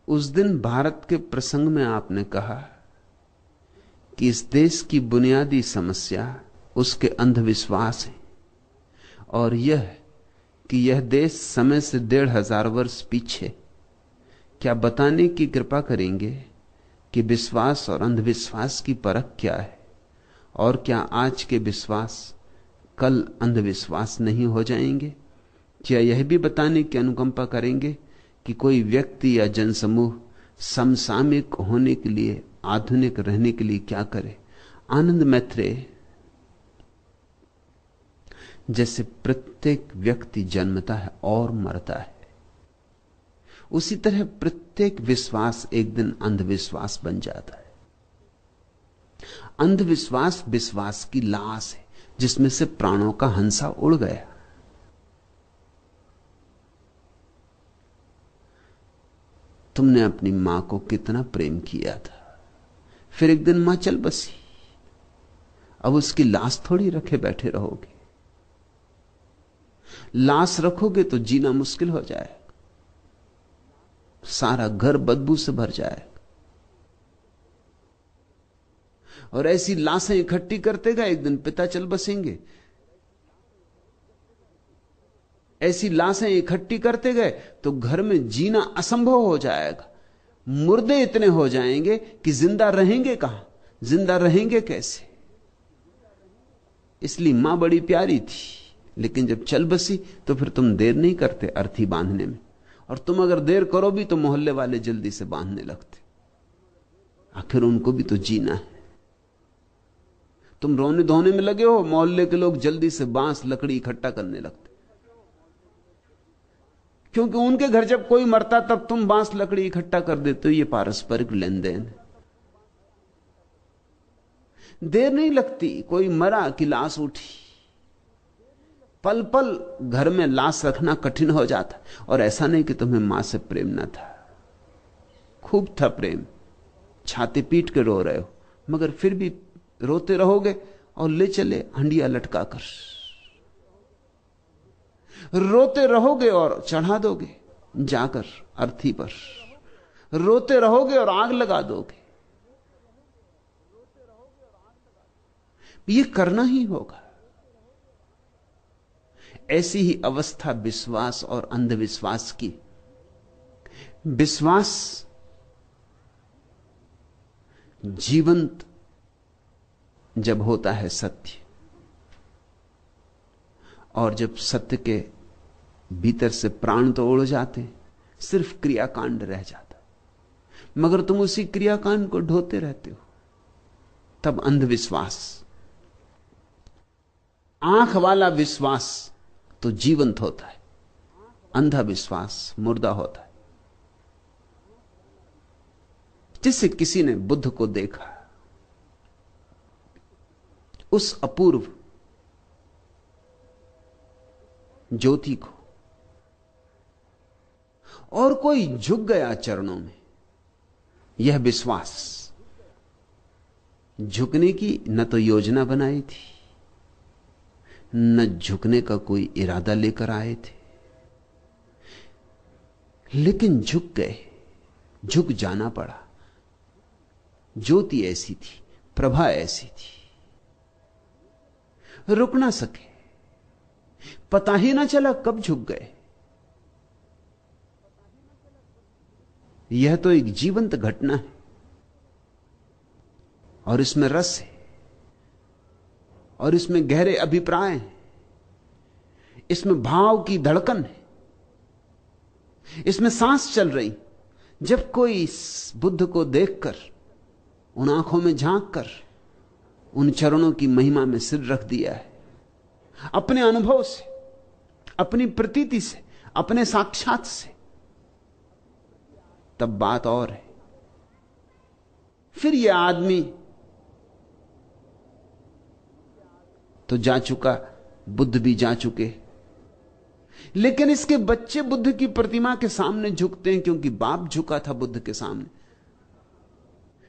उस दिन भारत के प्रसंग में आपने कहा कि इस देश की बुनियादी समस्या उसके अंधविश्वास है, और यह कि यह देश समय से 1500 वर्ष पीछे। क्या बताने की कृपा करेंगे कि विश्वास और अंधविश्वास की परख क्या है, और क्या आज के विश्वास कल अंधविश्वास नहीं हो जाएंगे? क्या यह भी बताने की अनुकंपा करेंगे कि कोई व्यक्ति या जनसमूह समसामयिक होने के लिए, आधुनिक रहने के लिए क्या करे? आनंद मैत्रेय, जैसे प्रत्येक व्यक्ति जन्मता है और मरता है, उसी तरह प्रत्येक विश्वास एक दिन अंधविश्वास बन जाता है। अंधविश्वास विश्वास की लाश है जिसमें से प्राणों का हंसा उड़ गया। तुमने अपनी मां को कितना प्रेम किया था, फिर एक दिन मां चल बसी, अब उसकी लाश थोड़ी रखे बैठे रहोगे। लाश रखोगे तो जीना मुश्किल हो जाएगा, सारा घर बदबू से भर जाएगा। और ऐसी लाशें इकट्ठी करते गए, एक दिन पिता चल बसेंगे। ऐसी लाशें इकट्ठी करते गए तो घर में जीना असंभव हो जाएगा। मुर्दे इतने हो जाएंगे कि जिंदा रहेंगे कहां, जिंदा रहेंगे कैसे? इसलिए मां बड़ी प्यारी थी, लेकिन जब चल बसी तो फिर तुम देर नहीं करते अर्थी बांधने में, और तुम अगर देर करो भी तो मोहल्ले वाले जल्दी से बांधने लगते। आखिर उनको भी तो जीना है। तुम रोने धोने में लगे हो, मोहल्ले के लोग जल्दी से बांस लकड़ी इकट्ठा करने लगते, क्योंकि उनके घर जब कोई मरता तब तुम बांस लकड़ी इकट्ठा कर देते हो। ये पारस्परिक लेन देन। देर नहीं लगती, कोई मरा कि लाश उठी। पल पल घर में लाश रखना कठिन हो जाता। और ऐसा नहीं कि तुम्हें मां से प्रेम ना था, खूब था प्रेम, छाती पीट के रो रहे हो, मगर फिर भी रोते रहोगे और ले चले हंडिया लटकाकर। रोते रहोगे और चढ़ा दोगे जाकर अर्थी पर, रोते रहोगे और आग लगा दोगे। यह करना ही होगा। ऐसी ही अवस्था विश्वास और अंधविश्वास की। विश्वास जीवंत जब होता है सत्य, और जब सत्य के भीतर से प्राण तो उड़ जाते, सिर्फ क्रियाकांड रह जाता, मगर तुम उसी क्रियाकांड को ढोते रहते हो, तब अंधविश्वास। आंख वाला विश्वास तो जीवंत होता है, अंधा विश्वास मुर्दा होता है। जिससे किसी ने बुद्ध को देखा, उस अपूर्व ज्योति को, और कोई झुक गया चरणों में, यह विश्वास। झुकने की न तो योजना बनाई थी, न झुकने का कोई इरादा लेकर आए थे, लेकिन झुक गए, झुक जाना पड़ा। ज्योति ऐसी थी, प्रभा ऐसी थी, रुक ना सके, पता ही ना चला कब झुक गए। यह तो एक जीवंत घटना है, और इसमें रस है, और इसमें गहरे अभिप्राय हैं, इसमें भाव की धड़कन है, इसमें सांस चल रही। जब कोई इस बुद्ध को देखकर, उन आंखों में झांककर, उन चरणों की महिमा में सिर रख दिया है, अपने अनुभव से, अपनी प्रतीति से, अपने साक्षात से, तब बात और है। फिर यह आदमी तो जा चुका, बुद्ध भी जा चुके, लेकिन इसके बच्चे बुद्ध की प्रतिमा के सामने झुकते हैं, क्योंकि बाप झुका था बुद्ध के सामने।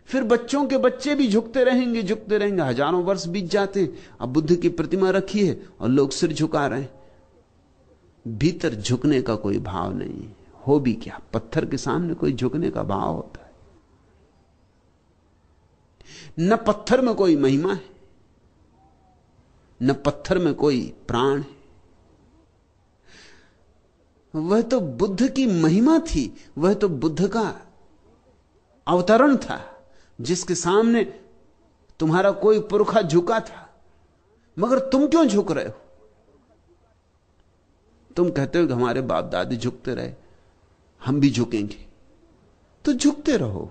फिर बच्चों के बच्चे भी झुकते रहेंगे, झुकते रहेंगे। हजारों वर्ष बीत जाते हैं, अब बुद्ध की प्रतिमा रखी है और लोग सिर झुका रहे हैं। भीतर झुकने का कोई भाव नहीं, हो भी क्या, पत्थर के सामने कोई झुकने का भाव होता है? न पत्थर में कोई महिमा है, न पत्थर में कोई प्राण है। वह तो बुद्ध की महिमा थी, वह तो बुद्ध का अवतरण था, जिसके सामने तुम्हारा कोई पुरखा झुका था। मगर तुम क्यों झुक रहे हो? तुम कहते हो कि हमारे बाप दादी झुकते रहे, हम भी झुकेंगे। तो झुकते रहो,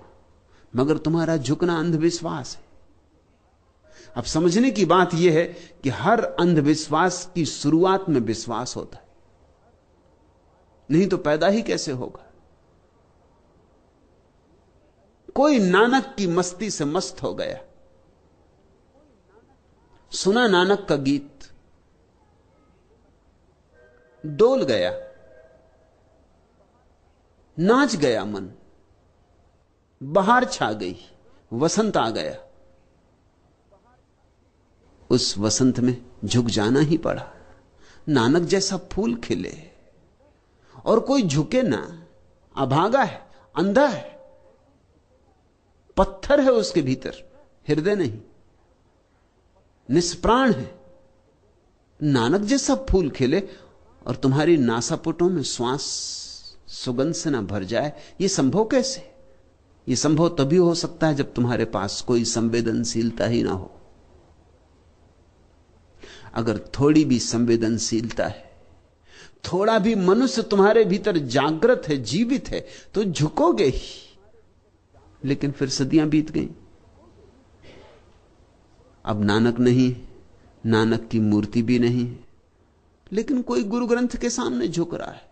मगर तुम्हारा झुकना अंधविश्वास है। अब समझने की बात यह है कि हर अंधविश्वास की शुरुआत में विश्वास होता है, नहीं तो पैदा ही कैसे होगा? कोई नानक की मस्ती से मस्त हो गया, सुना नानक का गीत, डोल गया, नाच गया मन, बहार छा गई, वसंत आ गया। उस वसंत में झुक जाना ही पड़ा। नानक जैसा फूल खिले और कोई झुके ना, अभागा है, अंधा है, पत्थर है उसके भीतर, हृदय नहीं, निष्प्राण है। नानक जैसा फूल खिले और तुम्हारी नासापुटों में श्वास सुगंध से ना भर जाए, यह संभव कैसे? यह संभव तभी हो सकता है जब तुम्हारे पास कोई संवेदनशीलता ही ना हो। अगर थोड़ी भी संवेदनशीलता है, थोड़ा भी मनुष्य तुम्हारे भीतर जागृत है, जीवित है, तो झुकोगे ही। लेकिन फिर सदियां बीत गई, अब नानक नहीं, नानक की मूर्ति भी नहीं, लेकिन कोई गुरु ग्रंथ के सामने झुक रहा है।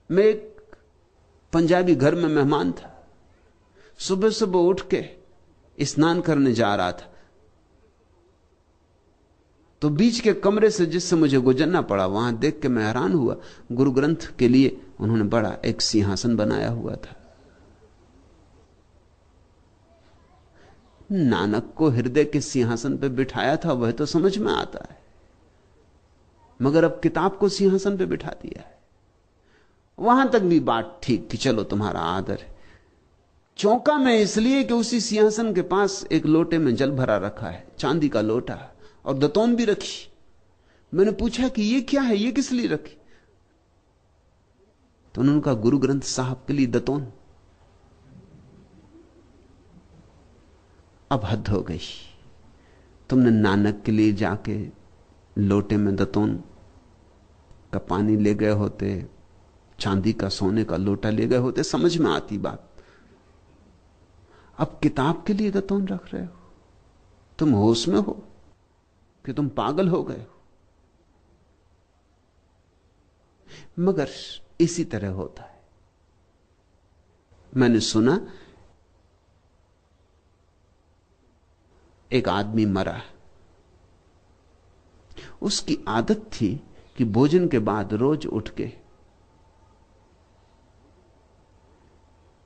मैं एक पंजाबी घर में मेहमान था। सुबह सुबह उठ के स्नान करने जा रहा था, तो बीच के कमरे से जिससे मुझे गुजरना पड़ा, वहां देख के मैं हैरान हुआ। गुरु ग्रंथ के लिए उन्होंने बड़ा एक सिंहासन बनाया हुआ था। नानक को हृदय के सिंहासन पर बिठाया था, वह तो समझ में आता है, मगर अब किताब को सिंहासन पर बिठा दिया है। वहां तक भी बात ठीक कि चलो तुम्हारा आदर है। चौंका मैं इसलिए कि उसी सिंहासन के पास एक लोटे में जल भरा रखा है, चांदी का लोटा, और दतौन भी रखी। मैंने पूछा कि ये क्या है, ये किस लिए रखी? तो उन्होंने कहा, गुरु ग्रंथ साहब के लिए दतौन। अब हद हो गई, तुमने नानक के लिए जाके लोटे में दतौन का पानी ले गए होते, चांदी का सोने का लोटा ले गए होते, समझ में आती बात। अब किताब के लिए दतौन रख रहे हो? तुम होश में हो कि तुम पागल हो गए हो? मगर इसी तरह होता है। मैंने सुना एक आदमी मरा, उसकी आदत थी कि भोजन के बाद रोज उठ के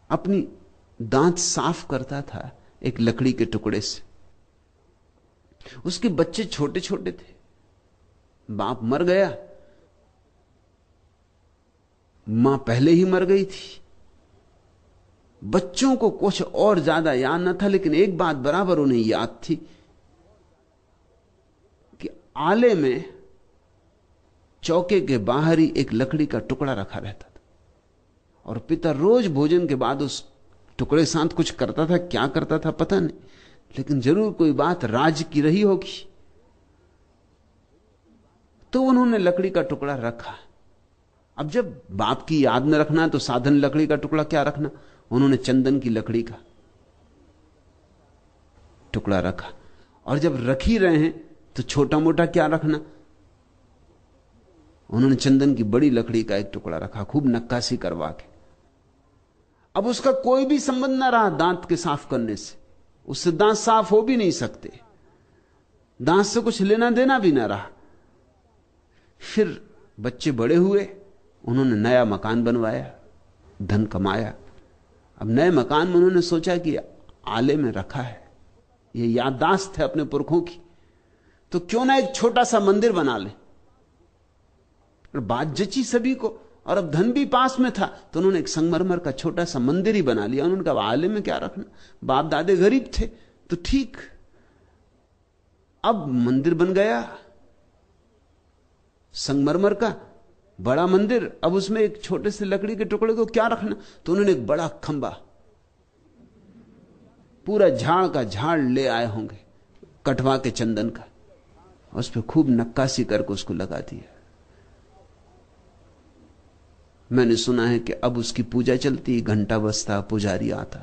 अपनी दांत साफ करता था एक लकड़ी के टुकड़े से। उसके बच्चे छोटे छोटे थे, बाप मर गया, मां पहले ही मर गई थी। बच्चों को कुछ और ज्यादा याद न था, लेकिन एक बात बराबर उन्हें याद थी कि आले में चौके के बाहर ही एक लकड़ी का टुकड़ा रखा रहता था, और पिता रोज भोजन के बाद उस टुकड़े साथ कुछ करता था। क्या करता था पता नहीं, लेकिन जरूर कोई बात राज की रही होगी। तो उन्होंने लकड़ी का टुकड़ा रखा। अब जब बाप की याद में रखना है तो साधन लकड़ी का टुकड़ा क्या रखना, उन्होंने चंदन की लकड़ी का टुकड़ा रखा। और जब रख ही रहे हैं तो छोटा मोटा क्या रखना, उन्होंने चंदन की बड़ी लकड़ी का एक टुकड़ा रखा, खूब नक्काशी करवा के। अब उसका कोई भी संबंध ना रहा दांत के साफ करने से, उससे दांत साफ हो भी नहीं सकते, दांत से कुछ लेना देना भी ना रहा। फिर बच्चे बड़े हुए, उन्होंने नया मकान बनवाया, धन कमाया। अब नए मकान में उन्होंने सोचा कि आले में रखा है, यह याददाश्त है अपने पुरखों की, तो क्यों ना एक छोटा सा मंदिर बना ले। और बात जची सभी को, और अब धन भी पास में था, तो उन्होंने एक संगमरमर का छोटा सा मंदिर ही बना लिया। उन्होंने कहा आले में क्या रखना, बाप दादे गरीब थे तो ठीक। अब मंदिर बन गया संगमरमर का बड़ा मंदिर, अब उसमें एक छोटे से लकड़ी के टुकड़े को क्या रखना, तो उन्होंने एक बड़ा खंबा, पूरा झाड़ का झाड़ ले आए होंगे कटवा के चंदन का, उस पर खूब नक्काशी करके उसको लगा दिया। मैंने सुना है कि अब उसकी पूजा चलती, घंटा बजता, पुजारी आता,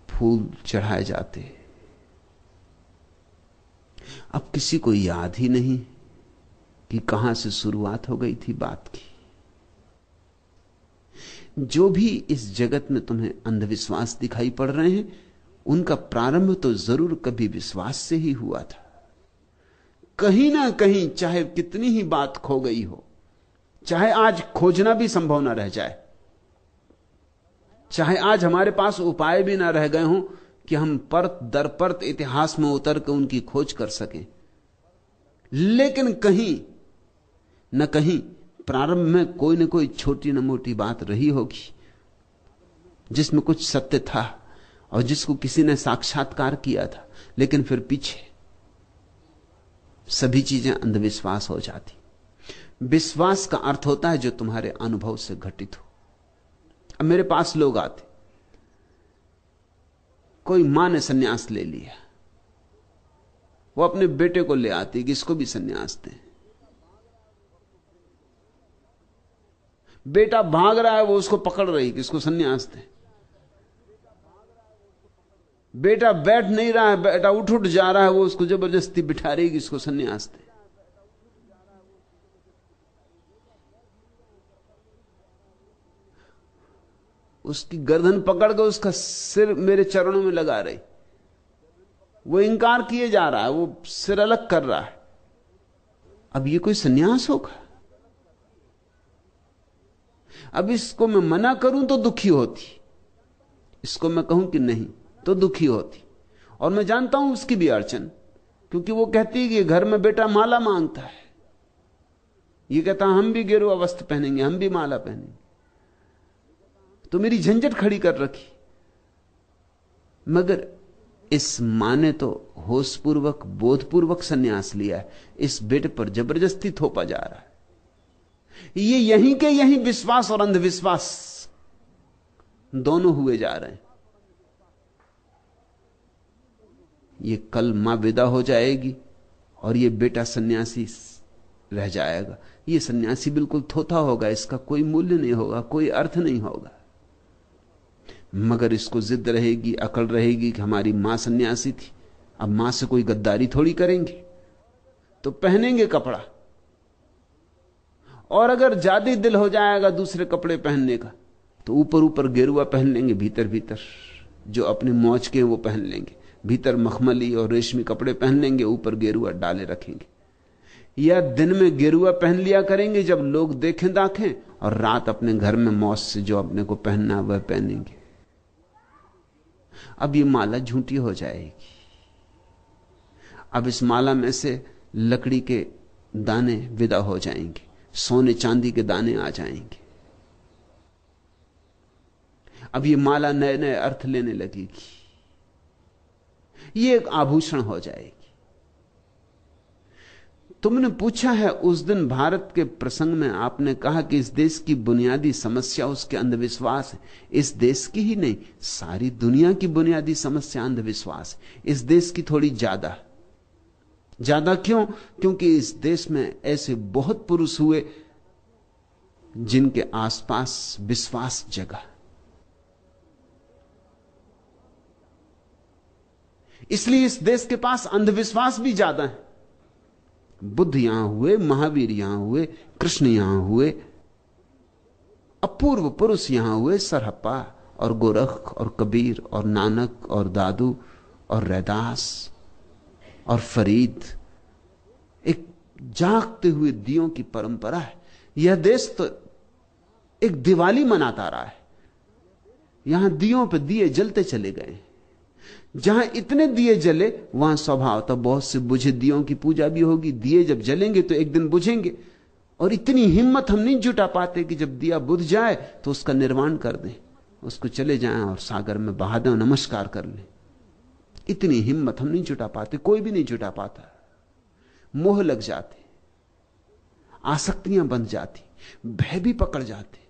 फूल चढ़ाए जाते। अब किसी को याद ही नहीं कि कहां से शुरुआत हो गई थी बात की। जो भी इस जगत में तुम्हें अंधविश्वास दिखाई पड़ रहे हैं, उनका प्रारंभ तो जरूर कभी विश्वास से ही हुआ था। कहीं ना कहीं, चाहे कितनी ही बात खो गई हो, चाहे आज खोजना भी संभव ना रह जाए, चाहे आज हमारे पास उपाय भी ना रह गए हों कि हम परत दर परत इतिहास में उतर कर उनकी खोज कर सकें, लेकिन कहीं न कहीं प्रारंभ में कोई न कोई छोटी न मोटी बात रही होगी जिसमें कुछ सत्य था और जिसको किसी ने साक्षात्कार किया था, लेकिन फिर पीछे सभी चीजें अंधविश्वास हो जाती। विश्वास का अर्थ होता है जो तुम्हारे अनुभव से घटित हो। अब मेरे पास लोग आते, कोई मां ने सन्यास ले लिया, वो अपने बेटे को ले आती कि इसको भी सन्यास दें। बेटा भाग रहा है, वो उसको पकड़ रही कि इसको सन्यास दें। बेटा बैठ नहीं रहा है, बेटा उठ उठ जा रहा है, वो उसको जबरदस्ती बिठा रही कि इसको सन्यास दें। उसकी गर्दन पकड़ कर उसका सिर मेरे चरणों में लगा रही, वो इंकार किए जा रहा है, वो सिर अलग कर रहा है। अब ये कोई सन्यास होगा? अब इसको मैं मना करूं तो दुखी होती, इसको मैं कहूं कि नहीं तो दुखी होती। और मैं जानता हूं उसकी भी अड़चन, क्योंकि वो कहती है कि घर में बेटा माला मांगता है, ये कहता हम भी गेरुआ वस्त्र पहनेंगे, हम भी माला पहनेंगे। तो मेरी झंझट खड़ी कर रखी। मगर इस मां ने तो होशपूर्वक बोधपूर्वक सन्यास लिया है, इस बेटे पर जबरदस्ती थोपा जा रहा है। ये यहीं के यहीं विश्वास और अंधविश्वास दोनों हुए जा रहे हैं। ये कल मां विदा हो जाएगी और ये बेटा सन्यासी रह जाएगा। ये सन्यासी बिल्कुल थोथा होगा, इसका कोई मूल्य नहीं होगा, कोई अर्थ नहीं होगा। मगर इसको जिद रहेगी, अकड़ रहेगी कि हमारी मां सन्यासी थी, अब मां से कोई गद्दारी थोड़ी करेंगे, तो पहनेंगे कपड़ा। और अगर ज्यादा दिल हो जाएगा दूसरे कपड़े पहनने का, तो ऊपर ऊपर गेरुआ पहन लेंगे, भीतर भीतर जो अपने मौज के वो पहन लेंगे। भीतर मखमली और रेशमी कपड़े पहन लेंगे, ऊपर गेरुआ डाले रखेंगे। या दिन में गेरुआ पहन लिया करेंगे जब लोग देखें दाखें, और रात अपने घर में मौज से जो अपने को पहनना वह पहनेंगे। अब ये माला झूठी हो जाएगी। अब इस माला में से लकड़ी के दाने विदा हो जाएंगे, सोने चांदी के दाने आ जाएंगे। अब ये माला नए नए अर्थ लेने लगेगी, ये एक आभूषण हो जाएगी। तुमने पूछा है उस दिन भारत के प्रसंग में, आपने कहा कि इस देश की बुनियादी समस्या उसके अंधविश्वास है। इस देश की ही नहीं, सारी दुनिया की बुनियादी समस्या अंधविश्वास है। इस देश की थोड़ी ज्यादा। ज्यादा क्यों? क्योंकि इस देश में ऐसे बहुत पुरुष हुए जिनके आसपास विश्वास जगा, इसलिए इस देश के पास अंधविश्वास भी ज्यादा है। बुद्ध यहां हुए, महावीर यहां हुए, कृष्ण यहां हुए, अपूर्व पुरुष यहां हुए, सरहप्पा और गोरख और कबीर और नानक और दादू और रैदास और फरीद। एक जागते हुए दियों की परंपरा है। यह देश तो एक दिवाली मनाता रहा है, यहां दियों पे दिए जलते चले गए। जहां इतने दिए जले वहां स्वभाव तो बहुत से बुझे दियों की पूजा भी होगी। दिए जब जलेंगे तो एक दिन बुझेंगे, और इतनी हिम्मत हम नहीं जुटा पाते कि जब दिया बुझ जाए तो उसका निर्वाण कर दें, उसको चले जाएं और सागर में बहा दें, नमस्कार कर लें। इतनी हिम्मत हम नहीं जुटा पाते, कोई भी नहीं जुटा पाता। मोह लग जाते, आसक्तियां बंध जाती, भय भी पकड़ जाते।